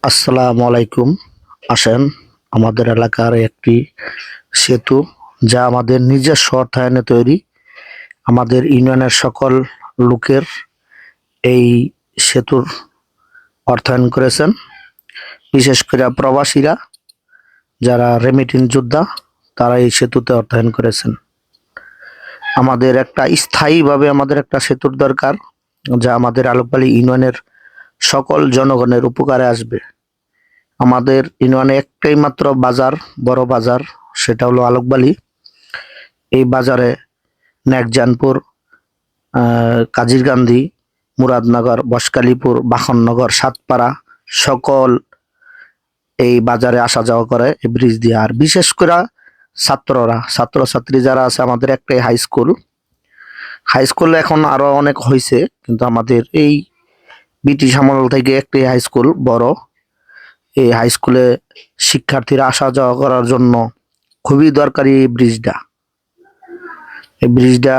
আসসালামু আলাইকুম। আসেন আমাদের এলাকার একটি সেতু, যা আমাদের নিজস্ব অর্থায়নে তৈরি। আমাদের ইউনিয়নের সকল লোকের এই সেতুর অর্থায়ন করেছেন, বিশেষ করে প্রবাসীরা যারা রেমিটেন্স যোদ্ধা, তারা এই সেতুতে অর্থায়ন করেছেন। আমাদের একটা স্থায়ীভাবে আমাদের একটা সেতুর দরকার, যা আমাদের আলোকবালী ইউনিয়নের সকল জনগণের উপকারে আসবে। আমাদের ইউনিয়নে একটাই মাত্র বাজার, বড় বাজার, সেটা হলো আলোকবালী। এই বাজারে নেকজানপুর, কাজিরকান্দি, মুরাদনগর, বসকালীপুর, বাখননগর, সাতপাড়া সকল এই বাজারে আসা যাওয়া করে এই ব্রিজ দিয়ে। আর বিশেষ করে ছাত্রছাত্রী যারা আছে, আমাদের একটাই হাই স্কুল এখন আরো অনেক হয়েছে, কিন্তু আমাদের এই ব্রিটিশ আমল থেকে একটাই হাই স্কুল বড়। এই হাই স্কুলে শিক্ষার্থীরা আসা যাওয়া করার জন্য খুবই দরকারি এই ব্রিজটা। এই ব্রিজটা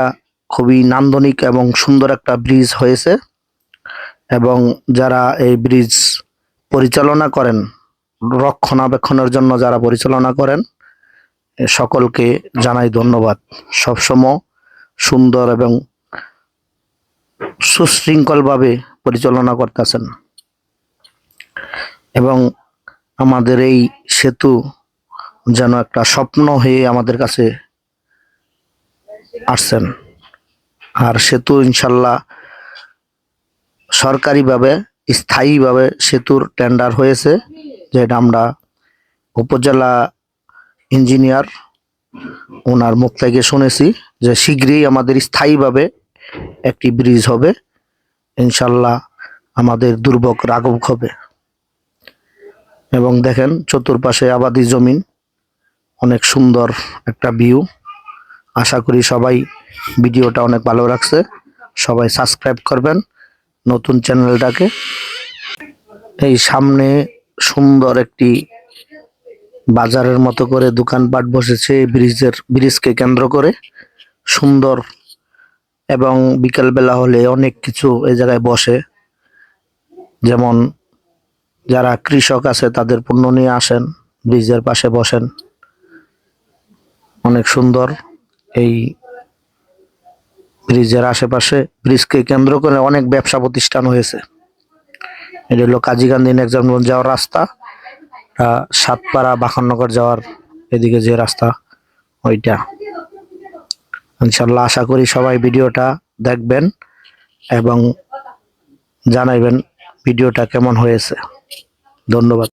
খুবই নান্দনিক এবং সুন্দর একটা ব্রিজ হয়েছে, এবং যারা এই ব্রিজ পরিচালনা করেন, রক্ষণাবেক্ষণের জন্য যারা পরিচালনা করেন, সকলকে জানাই ধন্যবাদ। সবসময় সুন্দর এবং সুশৃঙ্খলভাবে পরিচালনা করতেছেন, এবং আমাদের এই সেতু যেন একটা স্বপ্ন হয়ে আমাদের কাছে আসছেন। আর সেতু ইনশাল্লাহ সরকারিভাবে স্থায়ীভাবে সেতুর টেন্ডার হয়েছে, যেটা আমরা উপজেলা ইঞ্জিনিয়ার ওনার মুখ থেকে শুনেছি যে শীঘ্রই আমাদের স্থায়ীভাবে একটি ব্রিজ হবে। ইনশাল্লাহ আমাদের দুর্ভোগ রাঘব হবে। এবং দেখেন চতুর্পাশে আবাদি জমিন, অনেক সুন্দর একটা ভিউ। আশা করি সবাই ভিডিওটা অনেক ভালো লাগছে। সবাই সাবস্ক্রাইব করবেন নতুন চ্যানেলটাকে। এই সামনে সুন্দর একটি বাজারের মতো করে দোকানপাট বসেছে ব্রিজকে কেন্দ্র করে, সুন্দর। এবং বিকেলবেলা হলে অনেক কিছু এই জায়গায় বসে, যেমন যারা কৃষক আছে তাদের পণ্য নিয়ে আসেন, ব্রিজের পাশে বসেন। অনেক সুন্দর এই ব্রিজের আশেপাশে, ব্রিজকে কেন্দ্র করে অনেক ব্যবসা প্রতিষ্ঠান হয়েছে। এটা হলো কাজীকান্দি নেকজানগঞ্জ যাওয়ার রাস্তা, সাতপাড়া বাখননগর যাওয়ার এদিকে যে রাস্তা, ওইটা। ইনশাল্লাহ আশা করি সবাই ভিডিওটা দেখবেন এবং জানাইবেন ভিডিওটা কেমন হয়েছে। ধন্যবাদ।